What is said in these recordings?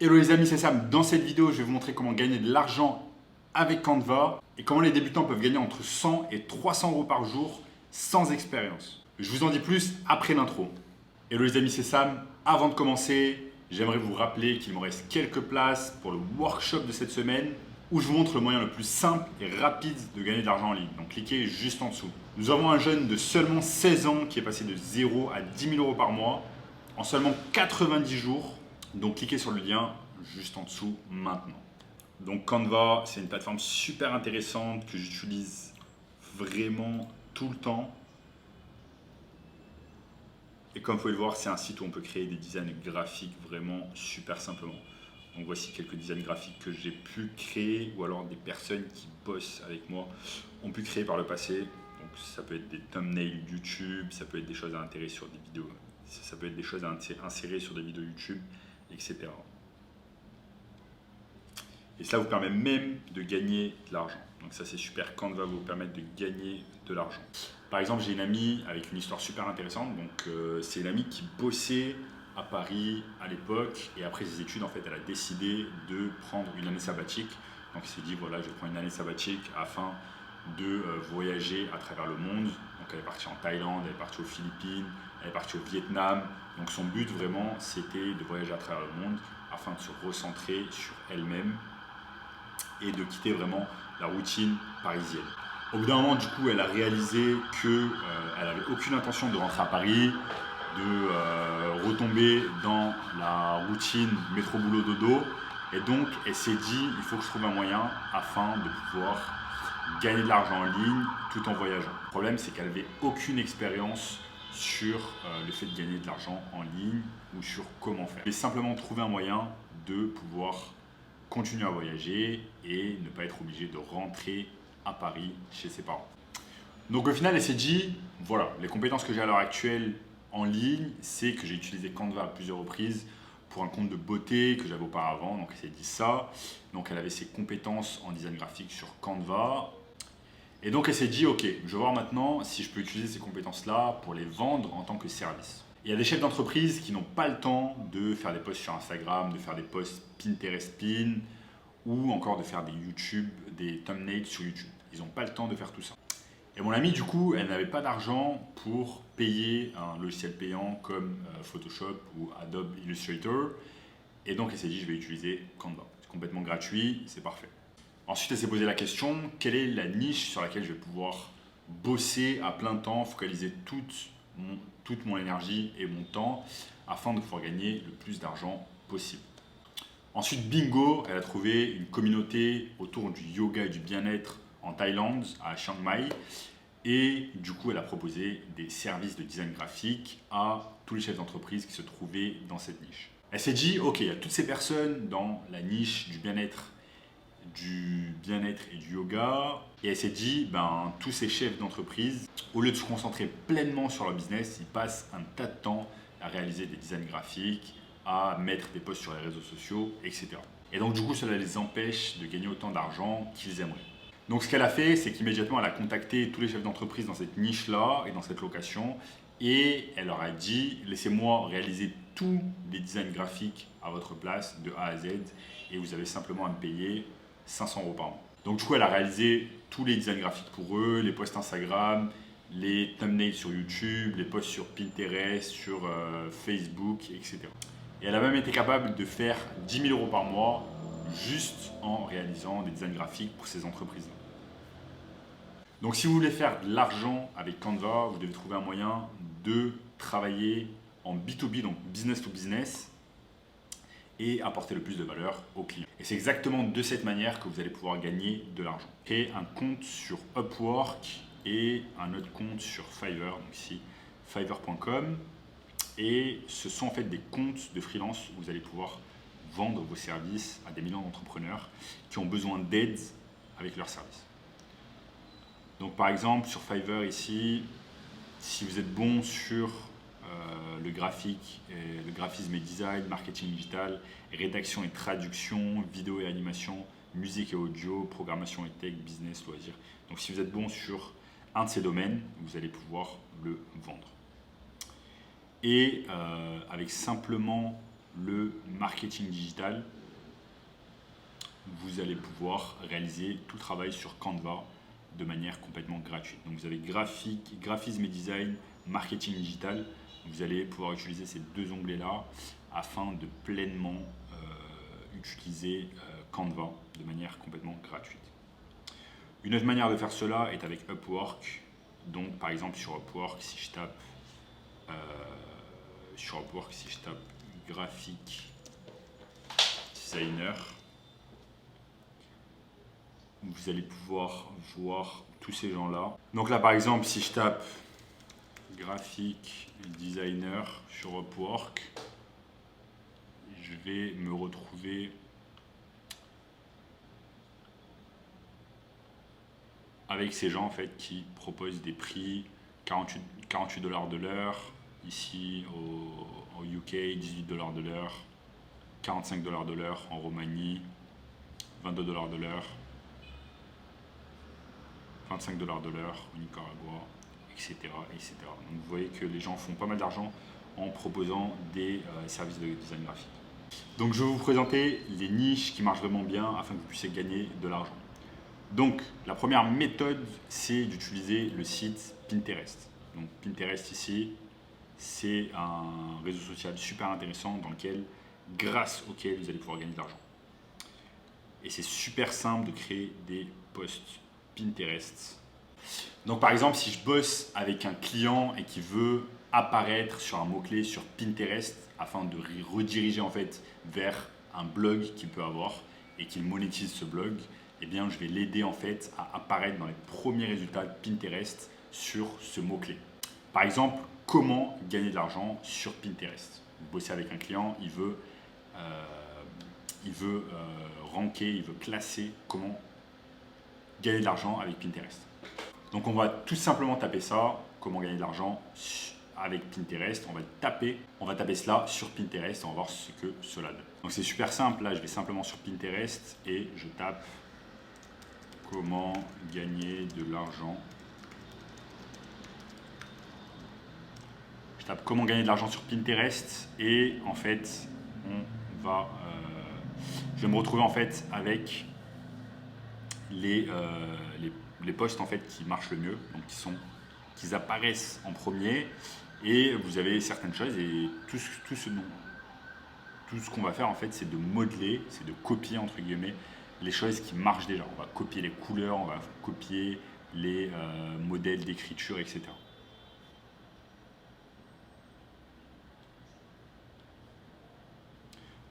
Hello les amis, c'est Sam. Dans cette vidéo, je vais vous montrer comment gagner de l'argent avec Canva et comment les débutants peuvent gagner entre 100 et 300 euros par jour sans expérience. Je vous en dis plus après l'intro. Hello les amis, c'est Sam. Avant de commencer, j'aimerais vous rappeler qu'il me reste quelques places pour le workshop de cette semaine où je vous montre le moyen le plus simple et rapide de gagner de l'argent en ligne. Donc cliquez juste en dessous. Nous avons un jeune de seulement 16 ans qui est passé de 0 à 10 000 euros par mois en seulement 90 jours. Donc cliquez sur le lien juste en dessous maintenant. Donc Canva, c'est une plateforme super intéressante que j'utilise vraiment tout le temps. Et comme vous pouvez le voir, c'est un site où on peut créer des designs graphiques vraiment super simplement. Donc voici quelques designs graphiques que j'ai pu créer ou alors des personnes qui bossent avec moi ont pu créer par le passé. Donc ça peut être des thumbnails YouTube, ça peut être des choses à insérer sur des vidéos, ça peut être des choses à insérer sur des vidéos YouTube, etc. Et cela vous permet même de gagner de l'argent. Donc ça c'est super, Canva va vous permettre de gagner de l'argent. Par exemple, j'ai une amie avec une histoire super intéressante. Donc c'est une amie qui bossait à Paris à l'époque et après ses études, en fait, elle a décidé de prendre une année sabbatique. Donc elle s'est dit voilà, je prends une année sabbatique afin de voyager à travers le monde. Donc elle est partie en Thaïlande, elle est partie aux Philippines, elle est partie au Vietnam. Donc son but vraiment, c'était de voyager à travers le monde afin de se recentrer sur elle-même et de quitter vraiment la routine parisienne. Au bout d'un moment, du coup, elle a réalisé qu'elle n'avait aucune intention de rentrer à Paris, de retomber dans la routine métro-boulot-dodo. Et donc, elle s'est dit, il faut que je trouve un moyen afin de pouvoir gagner de l'argent en ligne tout en voyageant. Le problème, c'est qu'elle n'avait aucune expérience sur le fait de gagner de l'argent en ligne ou sur comment faire. Elle a simplement trouvé un moyen de pouvoir continuer à voyager et ne pas être obligé de rentrer à Paris chez ses parents. Donc au final, elle s'est dit, voilà, les compétences que j'ai à l'heure actuelle en ligne, c'est que j'ai utilisé Canva à plusieurs reprises pour un compte de beauté que j'avais auparavant. Donc elle s'est dit ça. Donc elle avait ses compétences en design graphique sur Canva. Et donc elle s'est dit, ok, je vais voir maintenant si je peux utiliser ces compétences-là pour les vendre en tant que service. Il y a des chefs d'entreprise qui n'ont pas le temps de faire des posts sur Instagram, de faire des posts Pinterest Pin ou encore de faire des YouTube, des thumbnails sur YouTube. Ils n'ont pas le temps de faire tout ça. Et mon amie, du coup, elle n'avait pas d'argent pour payer un logiciel payant comme Photoshop ou Adobe Illustrator. Et donc elle s'est dit, je vais utiliser Canva. C'est complètement gratuit, c'est parfait. Ensuite, elle s'est posé la question, quelle est la niche sur laquelle je vais pouvoir bosser à plein temps, focaliser toute mon énergie et mon temps afin de pouvoir gagner le plus d'argent possible. Ensuite, bingo, elle a trouvé une communauté autour du yoga et du bien-être en Thaïlande, à Chiang Mai. Et du coup, elle a proposé des services de design graphique à tous les chefs d'entreprise qui se trouvaient dans cette niche. Elle s'est dit, ok, il y a toutes ces personnes dans la niche du bien-être et du yoga. Et elle s'est dit, tous ces chefs d'entreprise, au lieu de se concentrer pleinement sur leur business, ils passent un tas de temps à réaliser des designs graphiques, à mettre des posts sur les réseaux sociaux, etc. Et donc du coup, cela les empêche de gagner autant d'argent qu'ils aimeraient. Donc ce qu'elle a fait, c'est qu'immédiatement, elle a contacté tous les chefs d'entreprise dans cette niche-là et dans cette location. Et elle leur a dit, laissez-moi réaliser tous les designs graphiques à votre place, de A à Z, et vous avez simplement à me payer 500 euros par mois. Donc du coup, elle a réalisé tous les designs graphiques pour eux, les posts Instagram, les thumbnails sur YouTube, les posts sur Pinterest, sur Facebook, etc. Et elle a même été capable de faire 10 000 euros par mois juste en réalisant des designs graphiques pour ces entreprises-là. Donc si vous voulez faire de l'argent avec Canva, vous devez trouver un moyen de travailler en B2B, donc business to business, et apporter le plus de valeur aux clients. Et c'est exactement de cette manière que vous allez pouvoir gagner de l'argent. Créez un compte sur Upwork et un autre compte sur Fiverr, donc ici fiverr.com. Et ce sont en fait des comptes de freelance où vous allez pouvoir vendre vos services à des millions d'entrepreneurs qui ont besoin d'aide avec leurs services. Donc par exemple sur Fiverr ici, si vous êtes bon sur le graphisme et design, marketing digital, rédaction et traduction, vidéo et animation, musique et audio, programmation et tech, business, loisirs. Donc si vous êtes bon sur un de ces domaines, vous allez pouvoir le vendre. Et avec simplement le marketing digital, vous allez pouvoir réaliser tout le travail sur Canva de manière complètement gratuite. Donc vous avez graphisme et design, marketing digital. Vous allez pouvoir utiliser ces deux onglets-là afin de pleinement utiliser Canva de manière complètement gratuite. Une autre manière de faire cela est avec Upwork. Donc par exemple sur Upwork, si je tape graphic designer, vous allez pouvoir voir tous ces gens-là. Donc là par exemple, si je tape graphic designer sur Upwork, je vais me retrouver avec ces gens en fait qui proposent des prix 48 $ de l'heure, ici au UK 18 $ de l'heure, 45 $ de l'heure en Roumanie, 22 $ de l'heure, 25 $ de l'heure au Nicaragua, etc., etc. Donc vous voyez que les gens font pas mal d'argent en proposant des services de design graphique. Donc je vais vous présenter les niches qui marchent vraiment bien afin que vous puissiez gagner de l'argent. Donc la première méthode, c'est d'utiliser le site Pinterest. Donc Pinterest ici, c'est un réseau social super intéressant grâce auquel vous allez pouvoir gagner de l'argent. Et c'est super simple de créer des posts Pinterest. Donc par exemple, si je bosse avec un client et qui veut apparaître sur un mot-clé sur Pinterest afin de rediriger en fait vers un blog qu'il peut avoir et qu'il monétise ce blog, eh bien je vais l'aider en fait à apparaître dans les premiers résultats de Pinterest sur ce mot-clé. Par exemple, comment gagner de l'argent sur Pinterest. Vous bossez avec un client, il veut ranker, il veut classer comment gagner de l'argent avec Pinterest. Donc on va tout simplement taper ça, comment gagner de l'argent avec Pinterest. On va taper cela sur Pinterest et on va voir ce que cela donne. Donc c'est super simple, là je vais simplement sur Pinterest et je tape comment gagner de l'argent. Je tape comment gagner de l'argent sur Pinterest et en fait je vais me retrouver en fait avec les posts en fait qui marchent le mieux, donc qui apparaissent en premier, et vous avez certaines choses et tout ce qu'on va faire en fait, c'est de modeler, c'est de copier entre guillemets les choses qui marchent déjà. On va copier les couleurs, on va copier les modèles d'écriture, etc.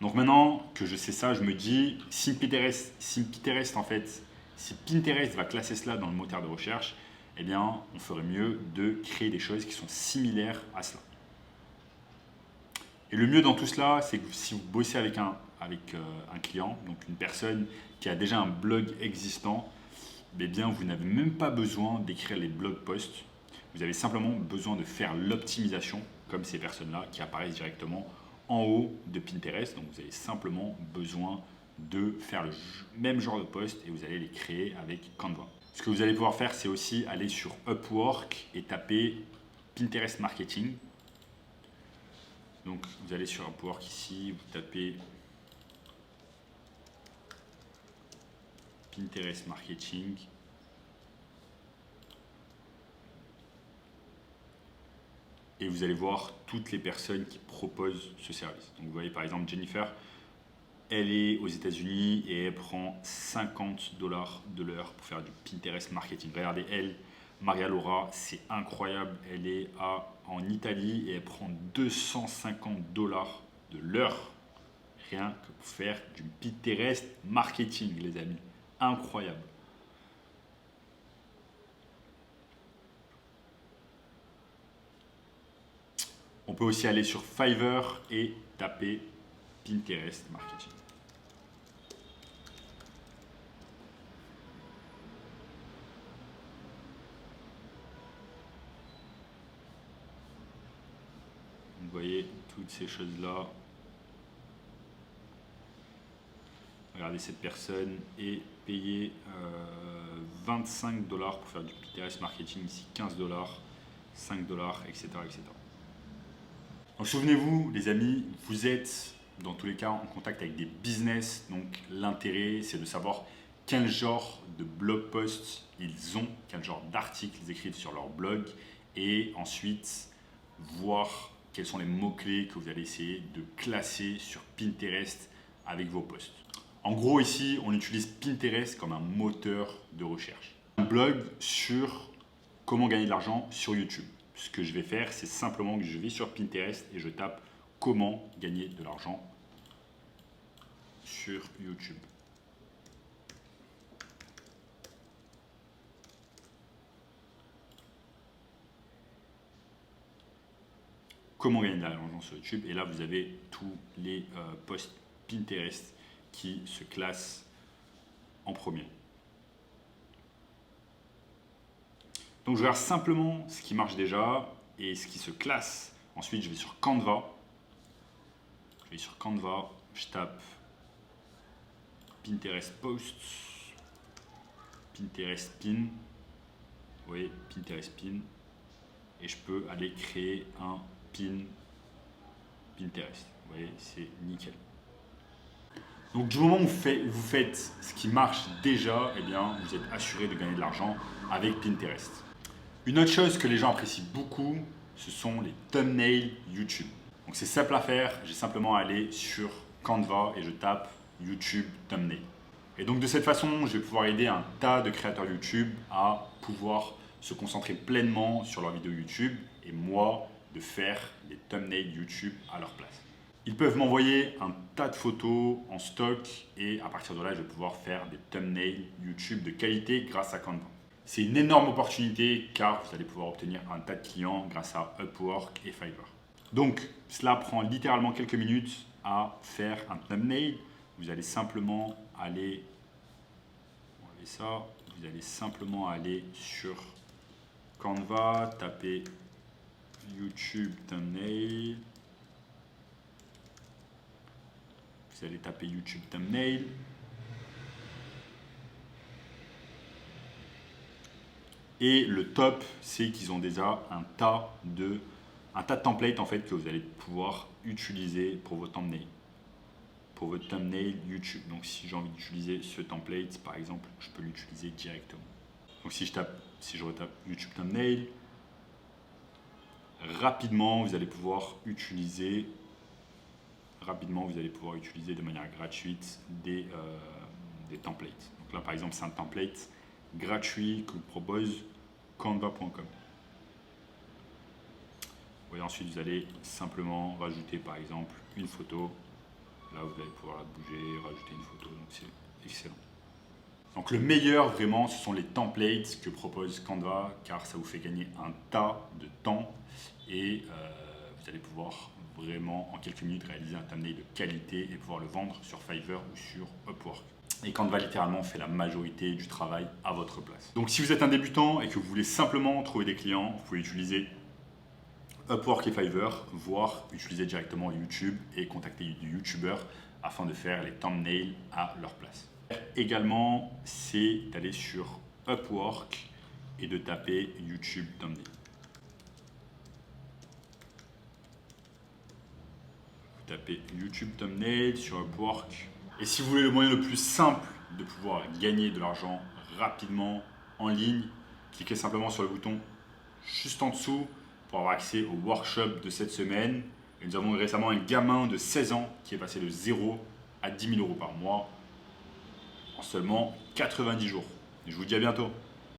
Donc maintenant que je sais ça, je me dis, si Pinterest va classer cela dans le moteur de recherche, eh bien, on ferait mieux de créer des choses qui sont similaires à cela. Et le mieux dans tout cela, c'est que si vous bossez avec un client, donc une personne qui a déjà un blog existant, eh bien, vous n'avez même pas besoin d'écrire les blog posts. Vous avez simplement besoin de faire l'optimisation, comme ces personnes-là qui apparaissent directement en haut de Pinterest. Donc vous avez simplement besoin de faire le même genre de post et vous allez les créer avec Canva. Ce que vous allez pouvoir faire, c'est aussi aller sur Upwork et taper Pinterest Marketing. Donc vous allez sur Upwork ici, vous tapez Pinterest Marketing. Et vous allez voir toutes les personnes qui proposent ce service. Donc vous voyez par exemple Jennifer, elle est aux États-Unis et elle prend 50 $ de l'heure pour faire du Pinterest marketing. Regardez elle, Maria Laura, c'est incroyable. Elle est en Italie et elle prend 250 $ de l'heure rien que pour faire du Pinterest marketing, les amis. Incroyable. On peut aussi aller sur Fiverr et taper Pinterest Marketing. Vous voyez toutes ces choses-là. Regardez, cette personne est payée 25 $ pour faire du Pinterest Marketing, ici 15 $, 5 $, etc. etc. Donc souvenez-vous les amis, vous êtes dans tous les cas en contact avec des business. Donc l'intérêt, c'est de savoir quel genre de blog posts ils ont, quel genre d'articles ils écrivent sur leur blog et ensuite voir quels sont les mots-clés que vous allez essayer de classer sur Pinterest avec vos posts. En gros, ici, on utilise Pinterest comme un moteur de recherche. Un blog sur comment gagner de l'argent sur YouTube. Ce que je vais faire, c'est simplement que je vais sur Pinterest et je tape comment gagner de l'argent sur YouTube. Comment gagner de l'argent sur YouTube. Et là, vous avez tous les posts Pinterest qui se classent en premier. Donc, je regarde simplement ce qui marche déjà et ce qui se classe. Ensuite, je vais sur Canva. Je tape Pinterest Posts, Pinterest Pin. Vous voyez, Pinterest Pin. Et je peux aller créer un pin Pinterest. Vous voyez, c'est nickel. Donc du moment où vous faites ce qui marche déjà, eh bien, vous êtes assuré de gagner de l'argent avec Pinterest. Une autre chose que les gens apprécient beaucoup, ce sont les thumbnails YouTube. Donc c'est simple à faire, j'ai simplement à aller sur Canva et je tape YouTube Thumbnail. Et donc de cette façon, je vais pouvoir aider un tas de créateurs YouTube à pouvoir se concentrer pleinement sur leurs vidéos YouTube et moi de faire des thumbnails YouTube à leur place. Ils peuvent m'envoyer un tas de photos en stock et à partir de là, je vais pouvoir faire des thumbnails YouTube de qualité grâce à Canva. C'est une énorme opportunité car vous allez pouvoir obtenir un tas de clients grâce à Upwork et Fiverr. Donc, cela prend littéralement quelques minutes à faire un thumbnail. Vous allez simplement aller, vous allez simplement aller sur Canva, taper YouTube Thumbnail. Vous allez taper YouTube Thumbnail. Et le top, c'est qu'ils ont déjà un tas de templates en fait que vous allez pouvoir utiliser pour vos thumbnails. Pour votre thumbnail YouTube. Donc si j'ai envie d'utiliser ce template, par exemple, je peux l'utiliser directement. Donc si je retape YouTube Thumbnail, rapidement vous allez pouvoir utiliser de manière gratuite des templates. Donc là par exemple c'est un template gratuit que vous propose canva.com. Et ensuite vous allez simplement rajouter par exemple une photo. Là vous allez pouvoir la bouger, rajouter une photo, donc c'est excellent. Donc le meilleur vraiment ce sont les templates que propose Canva car ça vous fait gagner un tas de temps et vous allez pouvoir vraiment en quelques minutes réaliser un thumbnail de qualité et pouvoir le vendre sur Fiverr ou sur Upwork. Et Canva littéralement fait la majorité du travail à votre place. Donc si vous êtes un débutant et que vous voulez simplement trouver des clients, vous pouvez utiliser Upwork et Fiverr, voire utiliser directement YouTube et contacter des YouTubeurs afin de faire les thumbnails à leur place. Également, c'est d'aller sur Upwork et de taper YouTube Thumbnail. Vous tapez YouTube Thumbnail sur Upwork. Et si vous voulez le moyen le plus simple de pouvoir gagner de l'argent rapidement en ligne, cliquez simplement sur le bouton juste en dessous pour avoir accès au workshop de cette semaine. Et nous avons récemment un gamin de 16 ans qui est passé de 0 à 10 000 € par mois en seulement 90 jours. Et je vous dis à bientôt.